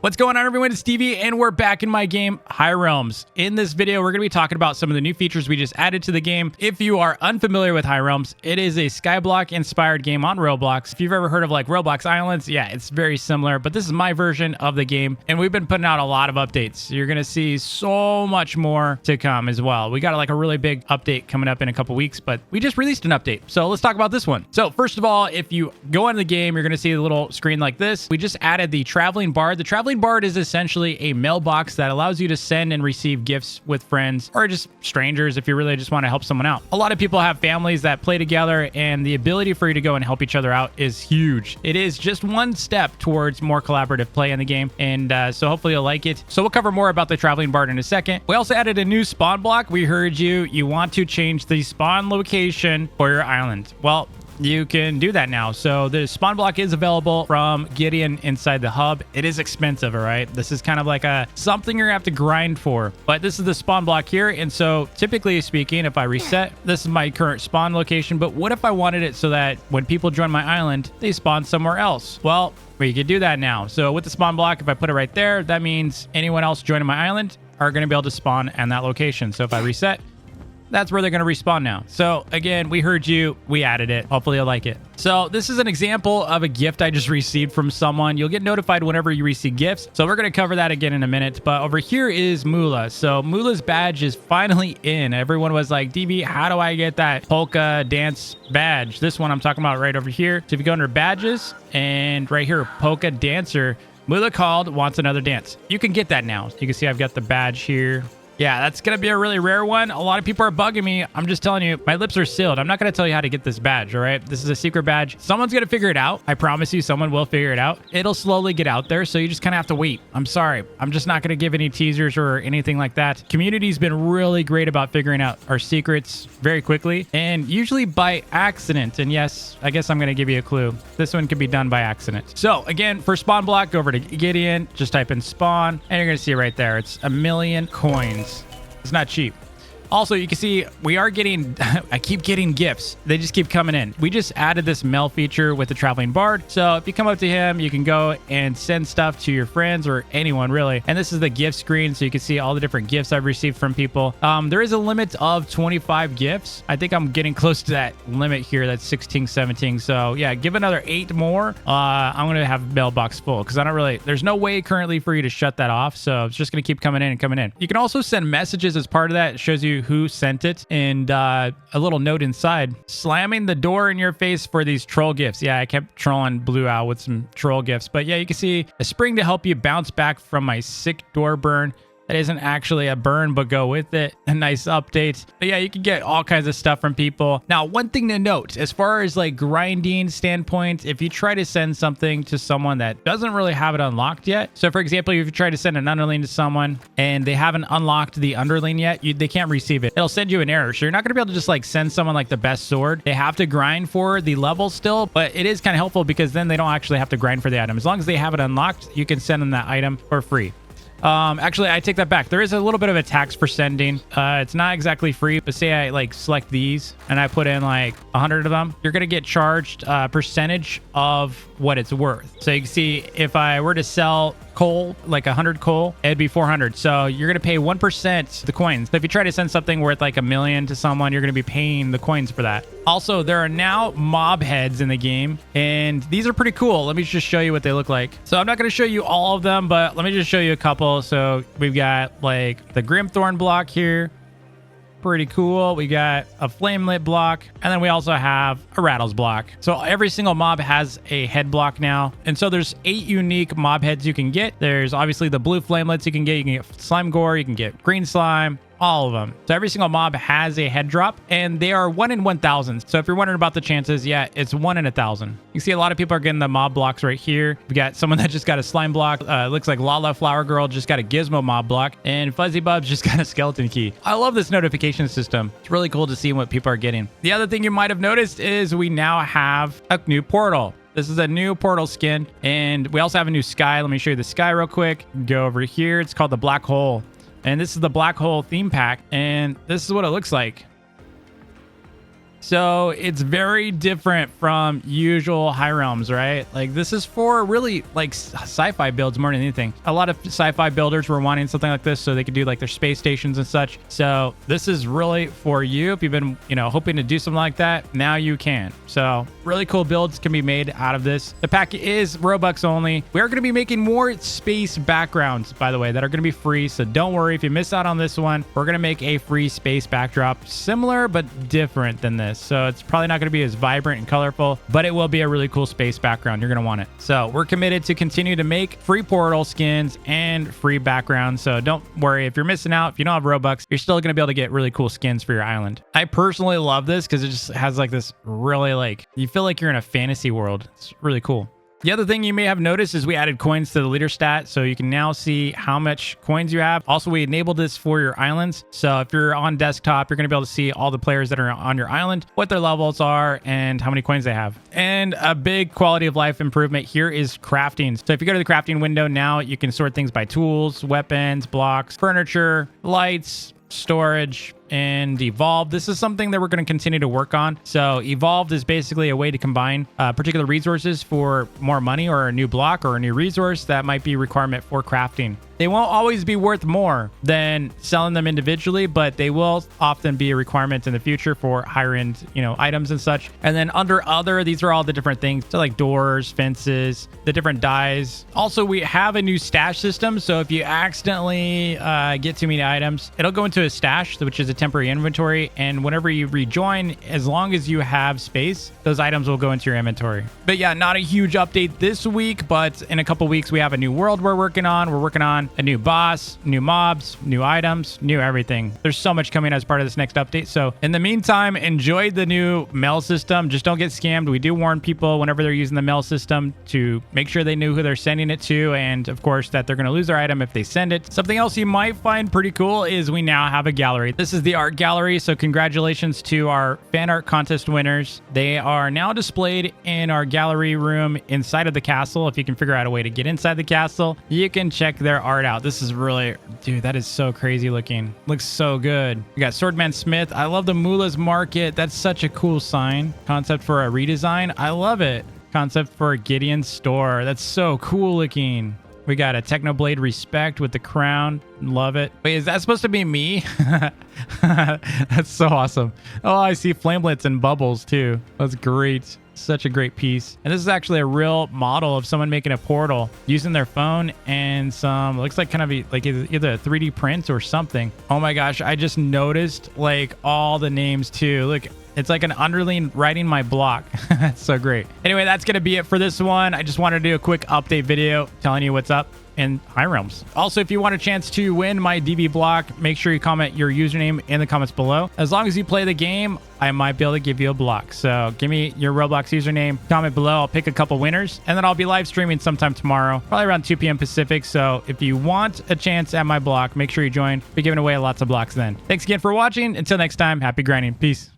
What's going on, everyone? It's Stevie, and we're back in my game, High Realms. In this video, we're going to be talking about some of the new features we just added to the game. If you are unfamiliar with High Realms, it is a Skyblock-inspired game on Roblox. If you've ever heard of like Roblox Islands, yeah, it's very similar, but this is my version of the game, and we've been putting out a lot of updates. You're going to see so much more to come as well. We got like a really big update coming up in a couple weeks, but we just released an update. So let's talk about this one. So first of all, if you go into the game, you're going to see a little screen like this. We just added the Traveling Bard. The Traveling Bard is essentially a mailbox that allows you to send and receive gifts with friends or just strangers if you really just want to help someone out. A lot of people have families that play together, and the ability for you to go and help each other out is huge. It is just one step towards more collaborative play in the game, and so hopefully you'll like it. So we'll cover more about the Traveling Bard in a second. We also added a new spawn block. We heard you want to change the spawn location for your island. Well, you can do that now. So the spawn block is available from Gideon inside the hub. It is expensive, all right? This is kind of like something you're gonna have to grind for, but this is the spawn block here. And so typically speaking, if I reset, this is my current spawn location, but what if I wanted it so that when people join my island, they spawn somewhere else? Well, we could do that now. So with the spawn block, if I put it right there, that means anyone else joining my island are gonna be able to spawn in that location. So if I reset, that's where they're going to respawn now. So again, we heard you, we added it. Hopefully you'll like it. So this is an example of a gift I just received from someone. You'll get notified whenever you receive gifts. So we're going to cover that again in a minute. But over here is Mula. So Mula's badge is finally in. Everyone was like, DB, how do I get that polka dance badge? This one I'm talking about right over here. So if you go under badges and right here, polka dancer, Mula called, wants another dance. You can get that now. You can see I've got the badge here. Yeah, that's going to be a really rare one. A lot of people are bugging me. I'm just telling you, my lips are sealed. I'm not going to tell you how to get this badge, all right? This is a secret badge. Someone's going to figure it out. I promise you, someone will figure it out. It'll slowly get out there, so you just kind of have to wait. I'm sorry. I'm just not going to give any teasers or anything like that. Community's been really great about figuring out our secrets very quickly, and usually by accident. And yes, I guess I'm going to give you a clue. This one could be done by accident. So again, for spawn block, go over to Gideon, just type in spawn, and you're going to see right there. It's 1,000,000 coins. It's not cheap. Also, you can see we are getting, I keep getting gifts. They just keep coming in. We just added this mail feature with the Traveling Bard. So if you come up to him, you can go and send stuff to your friends or anyone really. And this is the gift screen. So you can see all the different gifts I've received from people. There is a limit of 25 gifts. I think I'm getting close to that limit here. That's 16, 17. So yeah, give another 8 more. I'm going to have mailbox full because there's no way currently for you to shut that off. So it's just going to keep coming in and coming in. You can also send messages as part of that. It shows you who sent it, and a little note inside, slamming the door in your face for these troll gifts. Yeah, I kept trolling Blue Owl with some troll gifts, but yeah, you can see a spring to help you bounce back from my sick door burn. That isn't actually a burn, but go with it. A nice update. But yeah, you can get all kinds of stuff from people. Now, one thing to note, as far as like grinding standpoint, if you try to send something to someone that doesn't really have it unlocked yet. So for example, if you try to send an underling to someone and they haven't unlocked the underling yet, they can't receive it. It'll send you an error. So you're not going to be able to just like send someone like the best sword. They have to grind for the level still, but it is kind of helpful because then they don't actually have to grind for the item. As long as they have it unlocked, you can send them that item for free. Actually, I take that back. There is a little bit of a tax for sending. It's not exactly free, but say I like select these and I put in like 100 of them, you're going to get charged a percentage of what it's worth. So you can see if I were to sell coal, like 100 coal, it'd be 400. So you're going to pay 1% the coins. So if you try to send something worth like 1,000,000 to someone, you're going to be paying the coins for that. Also, there are now mob heads in the game, and these are pretty cool. Let me just show you what they look like. So I'm not going to show you all of them, but let me just show you a couple. So we've got like the Grimthorn block here. Pretty cool. We got a Flamelit block, and then we also have a Rattles block. So every single mob has a head block now, and so there's 8 unique mob heads you can get. There's obviously the blue Flamelets you can get. You can get Slime Gore, you can get green slime, all of them. So every single mob has a head drop, and they are 1 in 1,000. So if you're wondering about the chances, yeah, it's 1 in 1,000. You can see a lot of people are getting the mob blocks right here. We got someone that just got a slime block. Looks like Lala Flower Girl just got a gizmo mob block, and Fuzzy Bubs just got a skeleton key. I love this notification system. It's really cool to see what people are getting. The other thing you might have noticed is we now have a new portal. This is a new portal skin, and we also have a new sky. Let me show you the sky real quick. Go over here. It's called the Black Hole. And this is the Black Hole theme pack, and this is what it looks like. So it's very different from usual High Realms, right? Like this is for really like sci-fi builds more than anything. A lot of sci-fi builders were wanting something like this so they could do like their space stations and such. So this is really for you. If you've been, hoping to do something like that, now you can. So really cool builds can be made out of this. The pack is Robux only. We are going to be making more space backgrounds, by the way, that are going to be free. So don't worry if you miss out on this one. We're going to make a free space backdrop, similar but different than this. So it's probably not going to be as vibrant and colorful, but it will be a really cool space background. You're going to want it. So we're committed to continue to make free portal skins and free backgrounds. So don't worry if you're missing out. If you don't have Robux, you're still going to be able to get really cool skins for your island. I personally love this because it just has like this really you feel like you're in a fantasy world. It's really cool. The other thing you may have noticed is we added coins to the leader stat, so you can now see how much coins you have. Also, we enabled this for your islands. So if you're on desktop, you're going to be able to see all the players that are on your island, what their levels are, and how many coins they have. And a big quality of life improvement here is crafting. So if you go to the crafting window now, you can sort things by tools, weapons, blocks, furniture, lights, storage, and evolve. This is something that we're going to continue to work on. So evolved is basically a way to combine particular resources for more money or a new block or a new resource that might be a requirement for crafting. They won't always be worth more than selling them individually, but they will often be a requirement in the future for higher end, items and such. And then under other, these are all the different things. So like doors, fences, the different dyes. Also, we have a new stash system. So if you accidentally get too many items, it'll go into a stash, which is a temporary inventory. And whenever you rejoin, as long as you have space, those items will go into your inventory. But yeah, not a huge update this week, but in a couple weeks, we have a new world we're working on. We're working on a new boss, new mobs, new items, new everything. There's so much coming as part of this next update. So in the meantime, enjoy the new mail system. Just don't get scammed. We do warn people whenever they're using the mail system to make sure they know who they're sending it to. And of course that they're going to lose their item if they send it. Something else you might find pretty cool is we now have a gallery. This is the art gallery. So congratulations to our fan art contest winners. They are now displayed in our gallery room inside of the castle. If you can figure out a way to get inside the castle, you can check their art out. This is really, dude, that is so crazy looking. Looks so good. We got Swordman Smith. I love the Moolah's Market. That's such a cool sign. Concept for a redesign. I love it. Concept for a Gideon store. That's so cool looking. We got a Technoblade Respect with the crown. Love it. Wait, is that supposed to be me? That's so awesome. Oh, I see flamelets and bubbles too. That's great. Such a great piece. And this is actually a real model of someone making a portal using their phone and some, looks like kind of like either a 3D print or something. Oh my gosh, I just noticed like all the names too. Look, it's like an underling writing my block. That's so great. Anyway, that's going to be it for this one. I just wanted to do a quick update video telling you what's up in High Realms. Also, if you want a chance to win my DB block, make sure you comment your username in the comments below. As long as you play the game, I might be able to give you a block. So give me your Roblox username, comment below. I'll pick a couple winners, and then I'll be live streaming sometime tomorrow, probably around 2 p.m. Pacific. So if you want a chance at my block, make sure you join. We're giving away lots of blocks then. Thanks again for watching. Until next time, happy grinding. Peace.